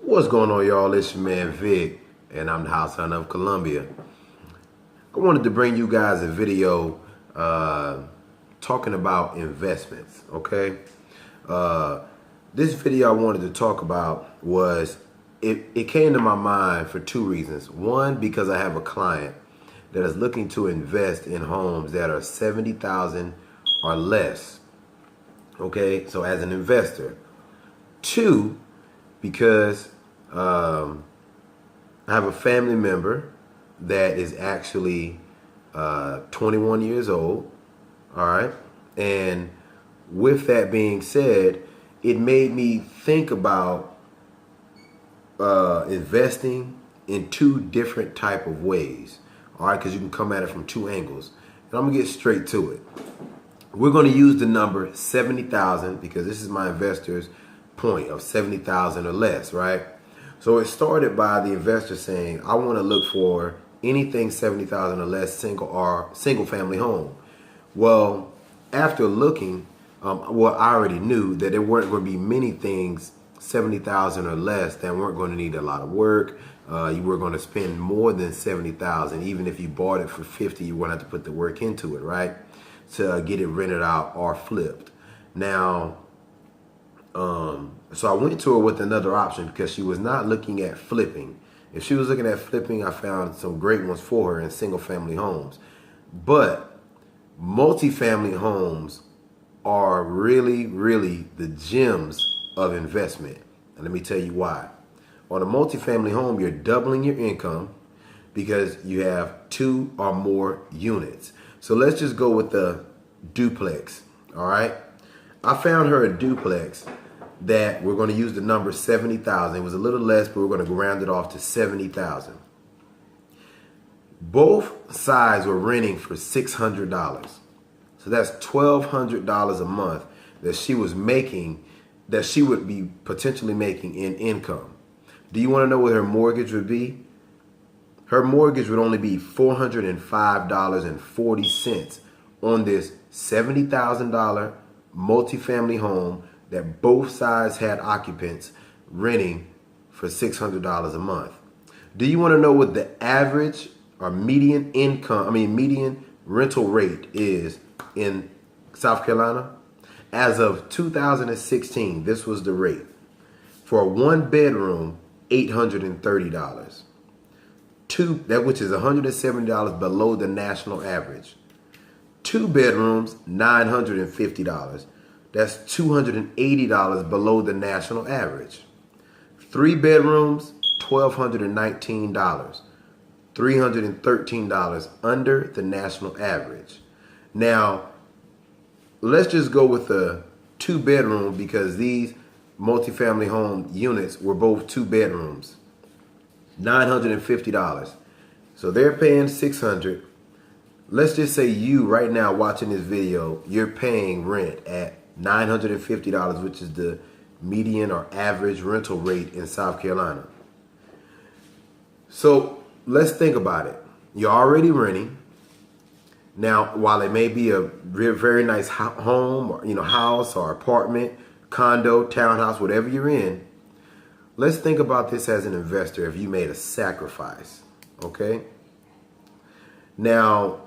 What's going on, y'all? It's your man Vic, and I'm the house hunter of Columbia. I wanted to bring you guys a video talking about investments, okay? This video I wanted to talk about was, it came to my mind for two reasons. One, because I have a client that is looking to invest in homes that are $70,000 or less, okay? So as an investor. Two, because I have a family member that is actually 21 years old, all right? And with that being said, it made me think about investing in two different type of ways, all right? Because you can come at it from two angles. And I'm gonna get straight to it. We're gonna use the number 70,000 because this is my investor's point of 70,000 or less, right? So it started by the investor saying, I want to look for anything 70,000 or less, single family home. Well, after looking, I already knew that there weren't going to be many things 70,000 or less that weren't going to need a lot of work. You were going to spend more than 70,000. Even if you bought it for 50, you wouldn't have to put the work into it, right? To get it rented out or flipped. Now, so I went to her with another option because she was not looking at flipping. If she was looking at flipping, I found some great ones for her in single family homes. But multifamily homes are really, really the gems of investment. And let me tell you why. On a multifamily home, you're doubling your income because you have two or more units. So let's just go with the duplex, all right? I found her a duplex that we're going to use the number 70,000. It was a little less, but we're going to round it off to 70,000. Both sides were renting for $600. So that's $1,200 a month that she was making, that she would be potentially making in income. Do you want to know what her mortgage would be? Her mortgage would only be $405.40 on this $70,000 multifamily home that both sides had occupants renting for $600 a month. Do you want to know what the average or median rental rate is in South Carolina? As of 2016, this was the rate. For a one bedroom, $830. Which is $170 below the national average. Two bedrooms, $950. That's $280 below the national average. Three bedrooms, $1,219. $313 under the national average. Now, let's just go with the two bedroom because these multifamily home units were both two bedrooms. $950. So they're paying $600. Let's just say you right now watching this video, you're paying rent at $950, which is the median or average rental rate in South Carolina. So let's think about it. You're already renting. Now, while it may be a very nice home or house or apartment, condo, townhouse, whatever you're in, let's think about this as an investor if you made a sacrifice, okay? Now,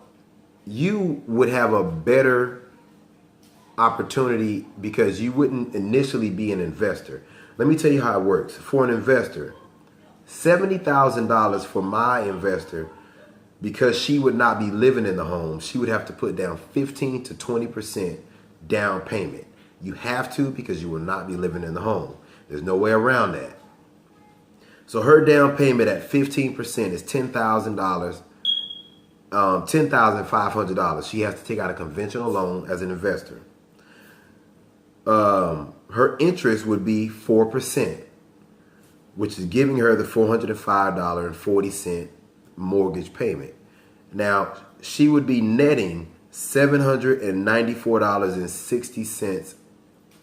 you would have a better opportunity because you wouldn't initially be an investor. Let me tell you how it works. For an investor, $70,000 for my investor, because she would not be living in the home, she would have to put down 15 to 20% down payment. You have to because you will not be living in the home. There's no way around that. So her down payment at 15% is $10,000, $10,500. She has to take out a conventional loan as an investor. Her interest would be 4%, which is giving her the $405.40 mortgage payment. Now, she would be netting $794.60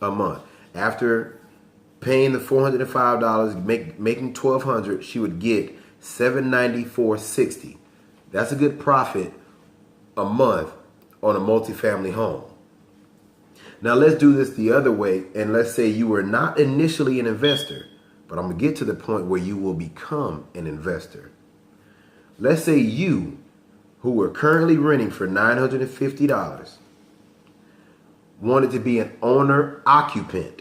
a month. After paying the $405, making $1,200, she would get $794.60. That's a good profit a month on a multifamily home. Now let's do this the other way, and let's say you were not initially an investor, but I'm going to get to the point where you will become an investor. Let's say you, who are currently renting for $950, wanted to be an owner occupant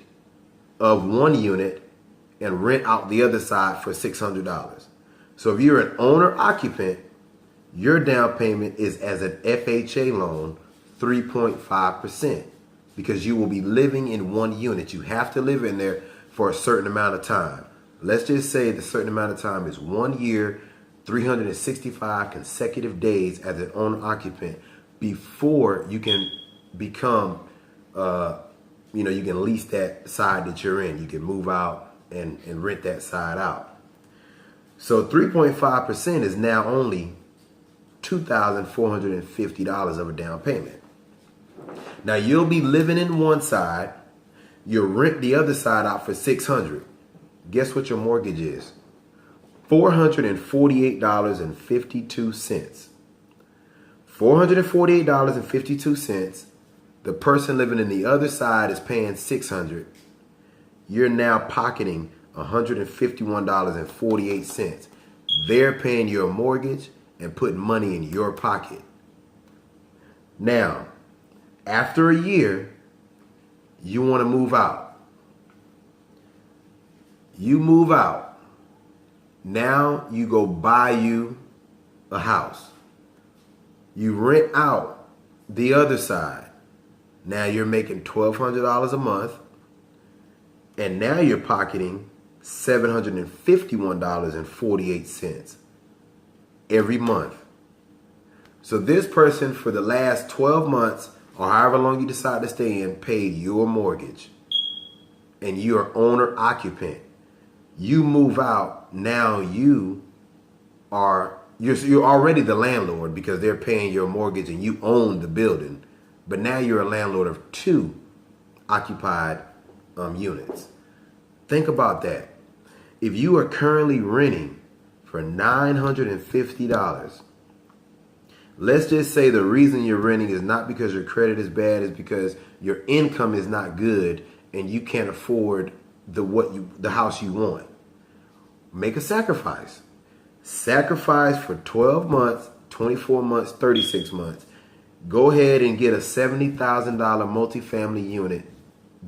of one unit and rent out the other side for $600. So if you're an owner occupant, your down payment is as an FHA loan 3.5% because you will be living in one unit. You have to live in there for a certain amount of time. Let's just say the certain amount of time is 1 year, 365 consecutive days as an owner occupant before you can become, you can lease that side that you're in. You can move out and rent that side out. So 3.5% is now only $2,450 of a down payment. Now you'll be living in one side, you'll rent the other side out for $600. Guess what your mortgage is? $448.52. $448.52. The person living in the other side is paying $600. You're now pocketing $151.48. They're paying your mortgage and putting money in your pocket. Now, after a year, you want to move out. You move out. Now you go buy you a house. You rent out the other side. Now you're making $1,200 a month. And now you're pocketing $751.48 every month. So this person for the last 12 months or however long you decide to stay in paid your mortgage. And you're owner occupant. You move out, now you're already the landlord because they're paying your mortgage and you own the building. But now you're a landlord of 2 occupied units. Think about that. If you are currently renting for $950, let's just say the reason you're renting is not because your credit is bad, it's because your income is not good and you can't afford the house you want. Make a sacrifice. Sacrifice for 12 months, 24 months, 36 months. Go ahead and get a $70,000 multifamily unit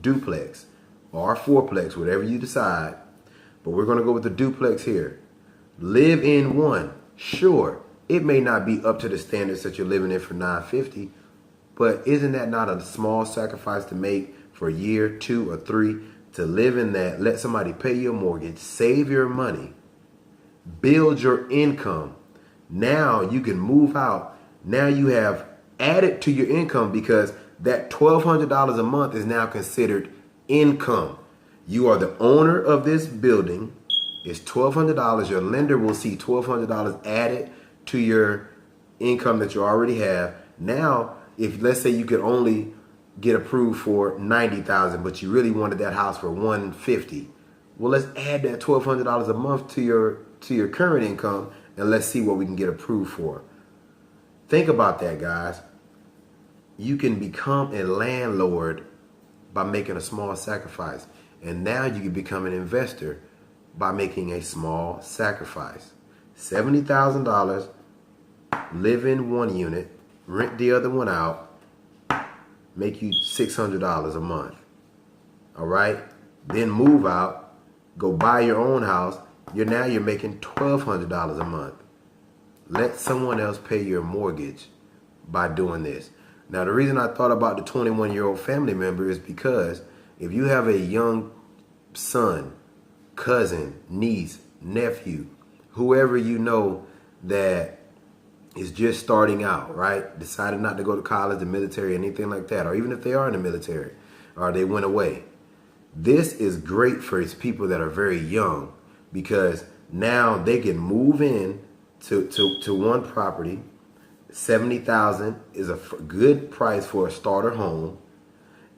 duplex or fourplex, whatever you decide. But we're going to go with the duplex here. Live in one. Sure, it may not be up to the standards that you're living in for $950, but isn't that not a small sacrifice to make for a year, 2 or 3, to live in that, let somebody pay your mortgage, save your money, build your income. Now you can move out. Now you have added to your income because that $1,200 a month is now considered income. You are the owner of this building. It's $1,200. Your lender will see $1,200 added to your income that you already have. Now, if let's say you could only get approved for $90,000, but you really wanted that house for $150,000. Well, let's add that $1,200 a month to your current income, and let's see what we can get approved for. Think about that, guys. You can become a landlord by making a small sacrifice, and now you can become an investor by making a small sacrifice. $70,000, live in one unit, rent the other one out, make you $600 a month. All right? Then move out, go buy your own house. You're making $1,200 a month. Let someone else pay your mortgage by doing this. Now, the reason I thought about the 21-year-old family member is because if you have a young son, cousin, niece, nephew, whoever you know that is just starting out, right? Decided not to go to college, the military, anything like that, or even if they are in the military or they went away. This is great for its people that are very young because now they can move in to one property. $70,000 is a good price for a starter home.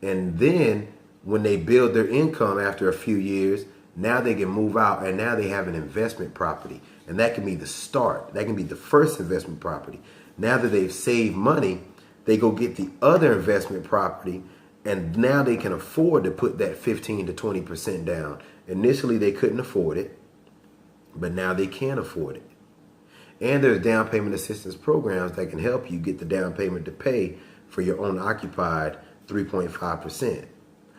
And then when they build their income after a few years, now they can move out and now they have an investment property. And that can be the start. That can be the first investment property. Now that they've saved money, they go get the other investment property And now they can afford to put that 15 to 20% down. Initially, they couldn't afford it, but now they can afford it. And there's down payment assistance programs that can help you get the down payment to pay for your own occupied 3.5%.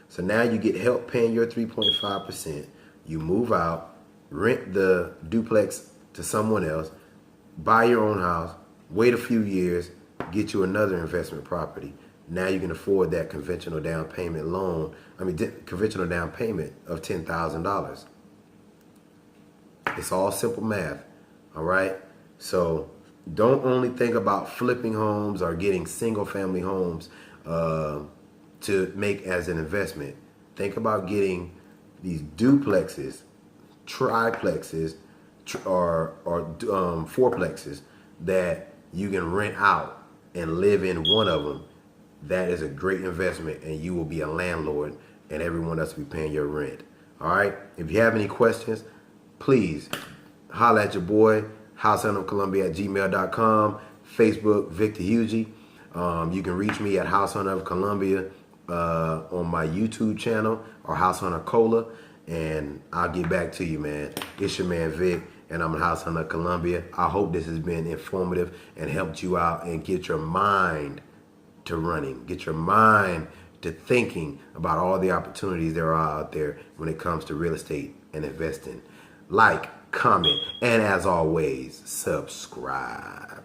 So now you get help paying your 3.5%. You move out, rent the duplex to someone else, buy your own house, wait a few years, get you another investment property. Now you can afford that conventional down payment conventional down payment of $10,000. It's all simple math, all right? So don't only think about flipping homes or getting single family homes to make as an investment. Think about getting these duplexes, triplexes, or fourplexes that you can rent out and live in one of them. That is a great investment, and you will be a landlord, and everyone else will be paying your rent. All right? If you have any questions, please holla at your boy, househunterofcolumbia@gmail.com, Facebook, Victor Hugie. You can reach me at House Hunter of Columbia on my YouTube channel, or House Hunter Cola, and I'll get back to you, man. It's your man Vic, and I'm a House Hunter of Columbia. I hope this has been informative and helped you out and get your mind to running, get your mind to thinking about all the opportunities there are out there when it comes to real estate and investing. Like, comment, and as always, subscribe.